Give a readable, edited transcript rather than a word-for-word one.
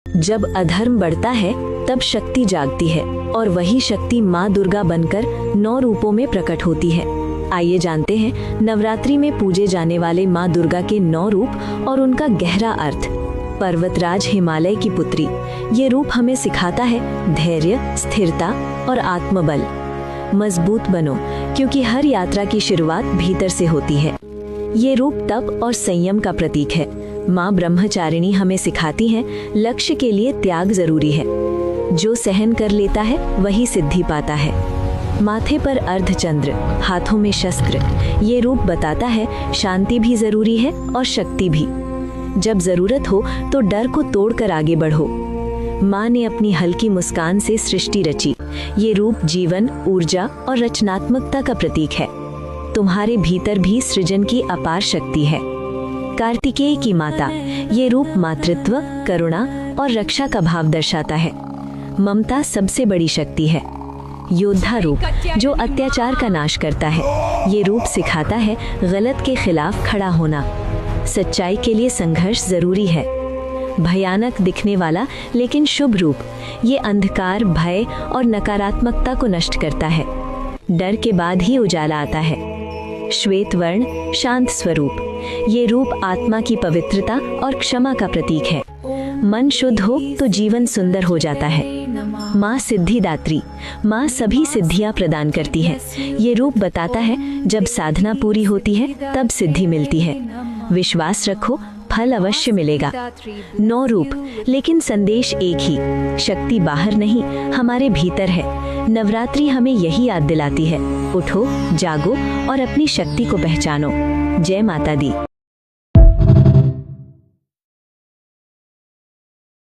जब अधर्म बढ़ता है तब शक्ति जागती है और वही शक्ति माँ दुर्गा बनकर 9 रूपों में प्रकट होती है। आइए जानते हैं नवरात्रि में पूजे जाने वाले माँ दुर्गा के 9 रूप और उनका गहरा अर्थ। पर्वतराज हिमालय की पुत्री, ये रूप हमें सिखाता है धैर्य, स्थिरता और आत्मबल। मजबूत बनो, क्योंकि हर यात्रा की शुरुआत भीतर से होती है। ये रूप तप और संयम का प्रतीक है। माँ ब्रह्मचारिणी हमें सिखाती हैं लक्ष्य के लिए त्याग जरूरी है। जो सहन कर लेता है वही सिद्धि पाता है। माथे पर अर्धचंद्र, हाथों में शस्त्र, ये रूप बताता है शांति भी जरूरी है और शक्ति भी। जब जरूरत हो तो डर को तोड़कर आगे बढ़ो। माँ ने अपनी हल्की मुस्कान से सृष्टि रची। ये रूप जीवन, ऊर्जा और रचनात्मकता का प्रतीक है। तुम्हारे भीतर भी सृजन की अपार शक्ति है। कार्तिकेय की माता, ये रूप मातृत्व, करुणा और रक्षा का भाव दर्शाता है। ममता सबसे बड़ी शक्ति है। योद्धा रूप, जो अत्याचार का नाश करता है। ये रूप सिखाता है गलत के खिलाफ खड़ा होना। सच्चाई के लिए संघर्ष जरूरी है। भयानक दिखने वाला लेकिन शुभ रूप, ये अंधकार, भय और नकारात्मकता को नष्ट करता है। डर के बाद ही उजाला आता है। श्वेत वर्ण, शांत स्वरूप, ये रूप आत्मा की पवित्रता और क्षमा का प्रतीक है। मन शुद्ध हो तो जीवन सुंदर हो जाता है। माँ सिद्धिदात्री, माँ सभी सिद्धियाँ प्रदान करती है। ये रूप बताता है जब साधना पूरी होती है तब सिद्धि मिलती है। विश्वास रखो, फल अवश्य मिलेगा। 9 रूप, लेकिन संदेश एक ही, शक्ति बाहर नहीं, हमारे भीतर है। नवरात्रि हमें यही याद दिलाती है, उठो, जागो और अपनी शक्ति को पहचानो। जय माता दी।